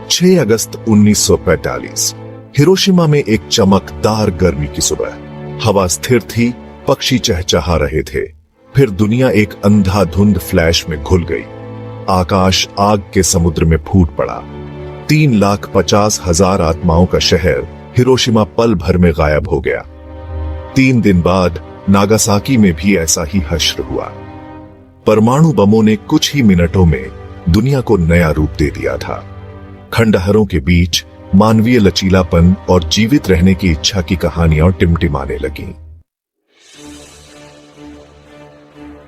6 अगस्त 1945 Hiroshima में एक चमकदार गर्मी की सुबह। हवा स्थिर थी, पक्षी चहचहा रहे थे। फिर दुनिया एक अंधाधुंध फ्लैश में घुल गई। आकाश आग के समुद्र में फूट पड़ा। 3,50,000 आत्माओं का शहर हिरोशिमा पल भर में गायब हो गया। 3 दिन बाद नागासाकी में भी ऐसा ही हश्र हुआ। परमाणु बमों ने कुछ ही मिनटों में दुनिया को नया रूप दे दिया था। खंडहरों के बीच मानवीय लचीलापन और जीवित रहने की इच्छा की कहानियां टिमटिमाने लगीं।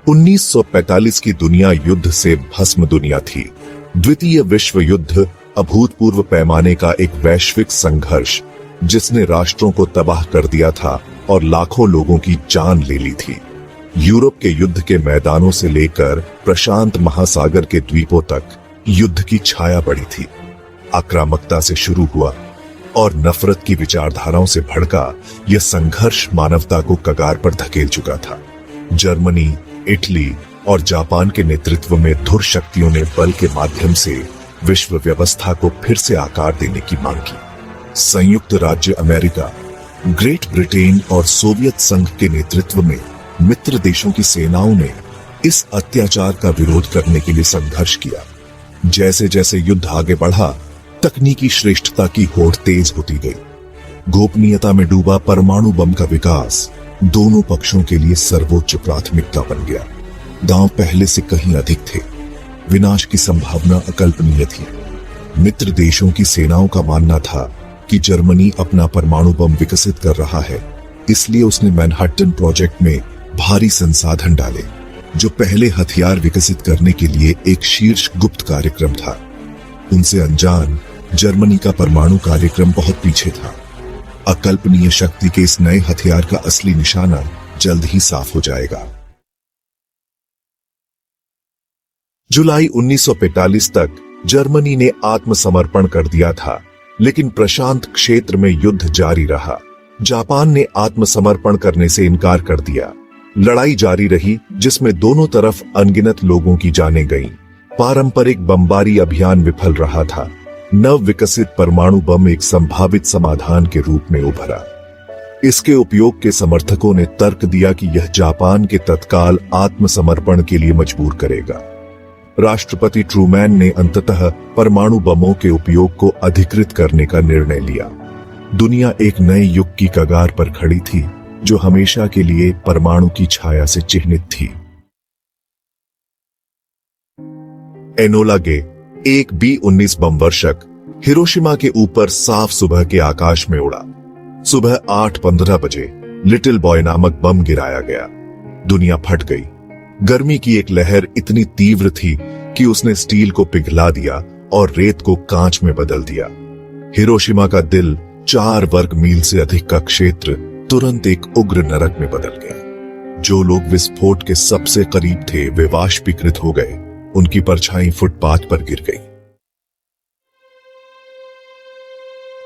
1945 की दुनिया युद्ध से भस्म दुनिया थी। द्वितीय विश्व युद्ध अभूतपूर्व पैमाने का एक वैश्विक संघर्ष जिसने राष्ट्रों को तबाह कर दिया था और लाखों लोगों की जान ले ली थी। यूरोप के युद्ध के मैदानों से लेकर प्रशांत महासागर के द्वीपों तक युद्ध की छाया पड़ी थी। आक्रामकता से शुरू हुआ और नफरत की विचारधाराओं से भड़का यह संघर्ष मानवता को कगार पर धकेल चुका था। जर्मनी, इटली और जापान के नेतृत्व में धुर शक्तियों ने बल के माध्यम से विश्व व्यवस्था को फिर से आकार देने की मांग की। संयुक्त राज्य अमेरिका, ग्रेट ब्रिटेन और सोवियत संघ के नेतृत्व में मित्र देशों की सेनाओं ने इस अत्याचार का विरोध करने के लिए संघर्ष किया। जैसे जैसे युद्ध आगे बढ़ा, तकनीकी श्रेष्ठता की होड़ तेज होती गई। गोपनीयता में डूबा परमाणु बम का विकास दोनों पक्षों के लिए सर्वोच्च प्राथमिकता बन गया। दांव पहले से कहीं अधिक थे। विनाश की संभावना अकल्पनीय थी। मित्र देशों की सेनाओं का मानना था कि जर्मनी अपना परमाणु बम विकसित कर रहा है, इसलिए उसने मैनहट्टन प्रोजेक्ट में भारी संसाधन डाले, जो पहले हथियार विकसित करने के लिए एक शीर्ष गुप्त कार्यक्रम था। उनसे अनजान जर्मनी का परमाणु कार्यक्रम बहुत पीछे था। अकल्पनीय शक्ति के इस नए हथियार का असली निशाना जल्द ही साफ हो जाएगा। जुलाई 1945 तक जर्मनी ने आत्मसमर्पण कर दिया था, लेकिन प्रशांत क्षेत्र में युद्ध जारी रहा। जापान ने आत्मसमर्पण करने से इनकार कर दिया। लड़ाई जारी रही, जिसमें दोनों तरफ अनगिनत लोगों की जानें गईं। पारंपरिक बमबारी अभियान विफल रहा था। नव विकसित परमाणु बम एक संभावित समाधान के रूप में उभरा। इसके उपयोग के समर्थकों ने तर्क दिया कि यह जापान के तत्काल आत्मसमर्पण के लिए मजबूर करेगा। राष्ट्रपति ट्रूमैन ने अंततः परमाणु बमों के उपयोग को अधिकृत करने का निर्णय लिया। दुनिया एक नए युग की कगार पर खड़ी थी, जो हमेशा के लिए परमाणु की छाया से चिह्नित थी। एनोला गे, एक B-19 बम वर्षक, हिरोशिमा के ऊपर साफ सुबह के आकाश में उड़ा। सुबह 8:15 बजे लिटिल बॉय नामक बम गिराया गया। दुनिया फट गई। गर्मी की एक लहर इतनी तीव्र थी कि उसने स्टील को पिघला दिया और रेत को कांच में बदल दिया। हिरोशिमा का दिल, 4 वर्ग मील से अधिक का क्षेत्र, तुरंत एक उग्र नरक में बदल गया। जो लोग विस्फोट के सबसे करीब थे वे वाष्पीकृत हो गए। उनकी परछाई फुटपाथ पर गिर गई।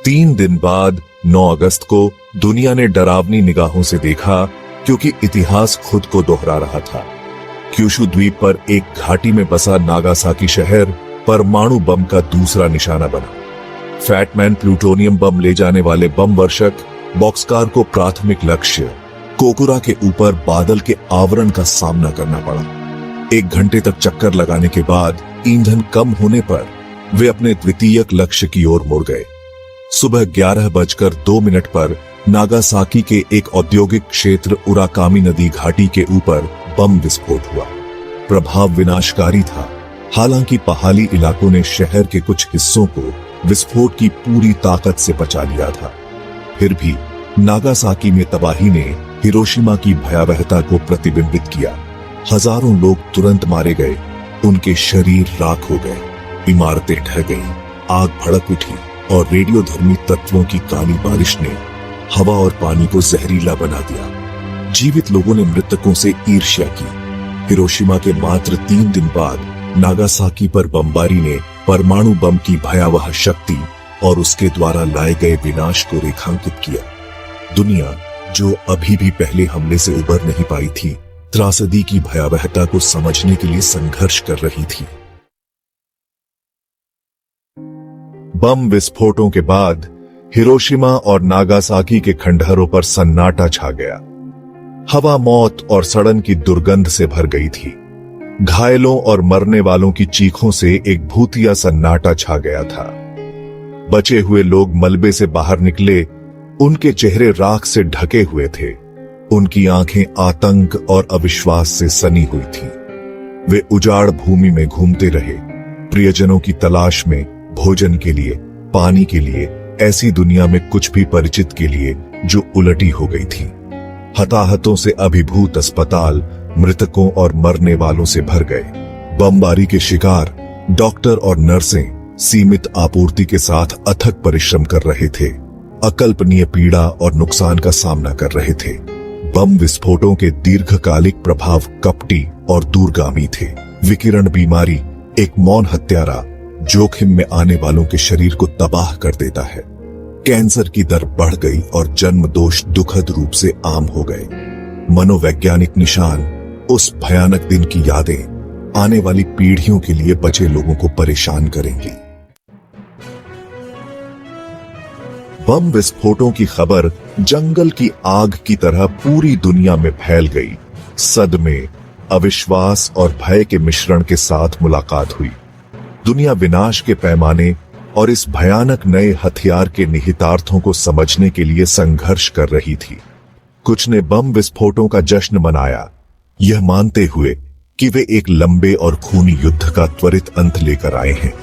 3 दिन बाद 9 अगस्त को दुनिया ने डरावनी निगाहों से देखा, क्योंकि इतिहास खुद को दोहरा रहा था। क्यूशु द्वीप पर एक घाटी में बसा नागासाकी शहर परमाणु बम का दूसरा निशाना बना। फैटमैन प्लूटोनियम बम ले जाने वाले बम वर्षक बॉक्सकार को प्राथमिक लक्ष्य कोकुरा के ऊपर बादल के आवरण का सामना करना पड़ा। 1 घंटे तक चक्कर लगाने के बाद ईंधन कम होने पर वे अपने द्वितीयक लक्ष्य की ओर मुड़ गए। सुबह 11:02 पर नागासाकी के एक औद्योगिक क्षेत्र उराकामी नदी घाटी के ऊपर बम विस्फोट हुआ। प्रभाव विनाशकारी था। हालांकि पहाड़ी इलाकों ने शहर के कुछ हिस्सों को विस्फोट की पूरी ताकत से बचा लिया था। फिर भी नागासाकी में तबाही ने हिरोशिमा की भयावहता को प्रतिबिंबित किया। हजारों लोग तुरंत मारे गए, उनके शरीर राख हो गए, इमारतें ढह गईं, आग भड़क उठी और रेडियोधर्मी तत्वों की काली बारिश ने हवा और पानी को जहरीला बना दिया। जीवित लोगों ने मृतकों से ईर्ष्या की। हिरोशिमा के मात्र 3 दिन बाद नागासाकी पर बमबारी ने परमाणु बम की भयावह शक्ति और उसके द्वारा लाए गए विनाश को रेखांकित किया। दुनिया, जो अभी भी पहले हमले से उबर नहीं पाई थी, त्रासदी की भयावहता को समझने के लिए संघर्ष कर रही थी। बम विस्फोटों के बाद हिरोशिमा और नागासाकी के खंडहरों पर सन्नाटा छा गया। हवा मौत और सड़न की दुर्गंध से भर गई थी। घायलों और मरने वालों की चीखों से एक भूतिया सन्नाटा छा गया था। बचे हुए लोग मलबे से बाहर निकले, उनके चेहरे राख से ढके हुए थे। उनकी आंखें आतंक और अविश्वास से सनी हुई थीं। वे उजाड़ भूमि में घूमते रहे, प्रियजनों की तलाश में, भोजन के लिए, पानी के लिए, ऐसी दुनिया में कुछ भी परिचित के लिए जो उलटी हो गई थी। हताहतों से अभिभूत अस्पताल मृतकों और मरने वालों से भर गए। बमबारी के शिकार डॉक्टर और नर्सें सीमित आपूर्ति के साथ अथक परिश्रम कर रहे थे, अकल्पनीय पीड़ा और नुकसान का सामना कर रहे थे। बम विस्फोटों के दीर्घकालिक प्रभाव कपटी और दूरगामी थे। विकिरण बीमारी एक मौन हत्यारा जोखिम में आने वालों के शरीर को तबाह कर देता है। कैंसर की दर बढ़ गई और जन्म दोष दुखद रूप से आम हो गए। मनोवैज्ञानिक निशान, उस भयानक दिन की यादें आने वाली पीढ़ियों के लिए बचे लोगों को परेशान करेंगी। बम विस्फोटों की खबर जंगल की आग की तरह पूरी दुनिया में फैल गई। सदमे, अविश्वास और भय के मिश्रण के साथ मुलाकात हुई। दुनिया विनाश के पैमाने और इस भयानक नए हथियार के निहितार्थों को समझने के लिए संघर्ष कर रही थी। कुछ ने बम विस्फोटों का जश्न मनाया, यह मानते हुए कि वे एक लंबे और खूनी युद्ध का त्वरित अंत लेकर आए हैं।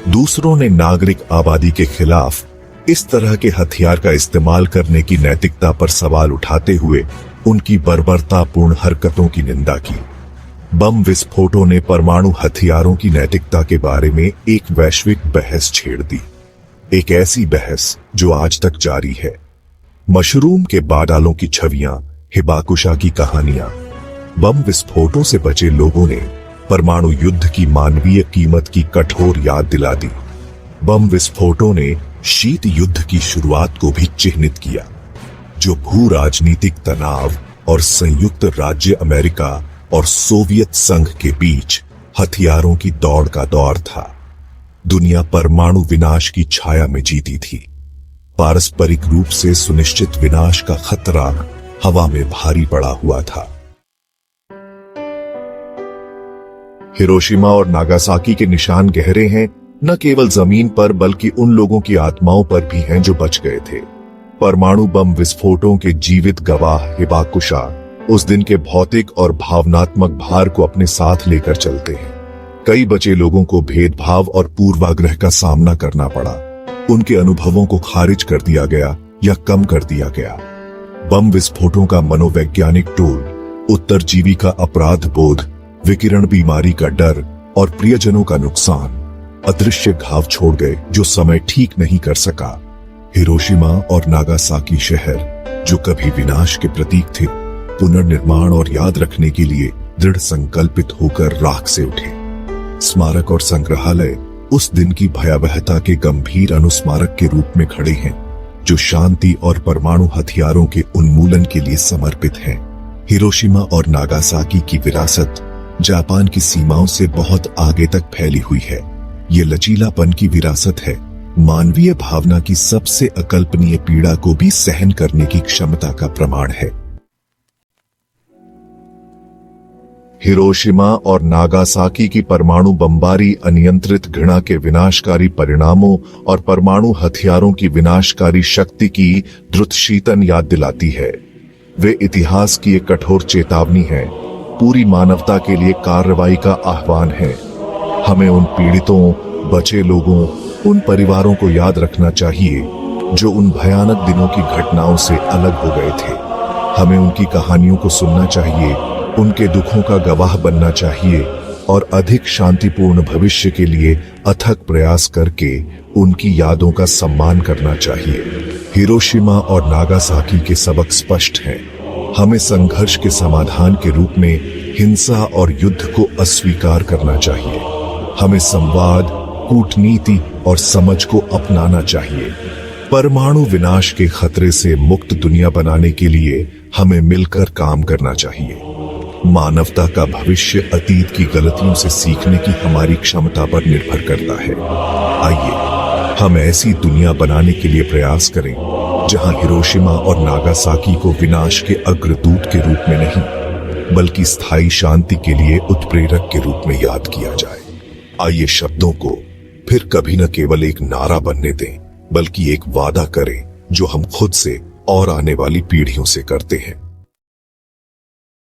दूसरों ने नागरिक आबादी के खिलाफ इस तरह के हथियार का इस्तेमाल करने की नैतिकता पर सवाल उठाते हुए उनकी बर्बरतापूर्ण हरकतों की निंदा की। बम विस्फोटों ने परमाणु हथियारों की नैतिकता के बारे में एक वैश्विक बहस छेड़ दी, एक ऐसी बहस जो आज तक जारी है। मशरूम के बाडालों की छवियां, हिबाकुशा की कहानियां, बम विस्फोटों से बचे लोगों ने परमाणु युद्ध की मानवीय कीमत की कठोर याद दिला दी। बम विस्फोटों ने शीत युद्ध की शुरुआत को भी चिह्नित किया, जो भू राजनीतिक तनाव और संयुक्त राज्य अमेरिका और सोवियत संघ के बीच हथियारों की दौड़ का दौर था। दुनिया परमाणु विनाश की छाया में जीती थी। पारस्परिक रूप से सुनिश्चित विनाश का खतरा हवा में भारी पड़ा हुआ था। हिरोशिमा और नागासाकी के निशान गहरे हैं, न केवल जमीन पर बल्कि उन लोगों की आत्माओं पर भी हैं जो बच गए थे। परमाणु बम विस्फोटों के जीवित गवाह हिबाकुशा उस दिन के भौतिक और भावनात्मक भार को अपने साथ लेकर चलते हैं। कई बचे लोगों को भेदभाव और पूर्वाग्रह का सामना करना पड़ा। उनके अनुभवों को खारिज कर दिया गया या कम कर दिया गया। बम विस्फोटों का मनोवैज्ञानिक टोल, उत्तरजीवी का अपराध बोध, विकिरण बीमारी का डर और प्रियजनों का नुकसान अदृश्य घाव छोड़ गए जो समय ठीक नहीं कर सका। हिरोशिमा और नागासाकी शहर जो कभी विनाश के प्रतीक थे, पुनर्निर्माण और याद रखने के लिए दृढ़ संकल्पित होकर राख से उठे। स्मारक और संग्रहालय उस दिन की भयावहता के गंभीर अनुस्मारक के रूप में खड़े हैं, जो शांति और परमाणु हथियारों के उन्मूलन के लिए समर्पित हैं। हिरोशिमा और नागासाकी की विरासत जापान की सीमाओं से बहुत आगे तक फैली हुई है। ये लचीलापन की विरासत है, मानवीय भावना की सबसे अकल्पनीय पीड़ा को भी सहन करने की क्षमता का प्रमाण है। हिरोशिमा और नागासाकी की परमाणु बमबारी अनियंत्रित घृणा के विनाशकारी परिणामों और परमाणु हथियारों की विनाशकारी शक्ति की द्रुतशीतन याद दिलाती है। वे इतिहास की एक कठोर चेतावनी है, पूरी मानवता के लिए कार्रवाई का आह्वान है। हमें उन पीड़ितों, बचे लोगों, उन परिवारों को याद रखना चाहिए जो उन भयानक दिनों की घटनाओं से अलग हो गए थे। हमें उनकी कहानियों को सुनना चाहिए, उनके दुखों का गवाह बनना चाहिए और अधिक शांतिपूर्ण भविष्य के लिए अथक प्रयास करके उनकी यादों का सम्मान करना चाहिए। हिरोशिमा और नागासाकी के सबक स्पष्ट हैं। हमें संघर्ष के समाधान के रूप में हिंसा और युद्ध को अस्वीकार करना चाहिए। हमें संवाद, कूटनीति और समझ को अपनाना चाहिए। परमाणु विनाश के खतरे से मुक्त दुनिया बनाने के लिए हमें मिलकर काम करना चाहिए। मानवता का भविष्य अतीत की गलतियों से सीखने की हमारी क्षमता पर निर्भर करता है। आइए हम ऐसी दुनिया बनाने के लिए प्रयास करें जहां हिरोशिमा और नागासाकी को विनाश के अग्रदूत के रूप में नहीं बल्कि स्थायी शांति के लिए उत्प्रेरक के रूप में याद किया जाए। आइए शब्दों को फिर कभी न केवल एक नारा बनने दें बल्कि एक वादा करें जो हम खुद से और आने वाली पीढ़ियों से करते हैं।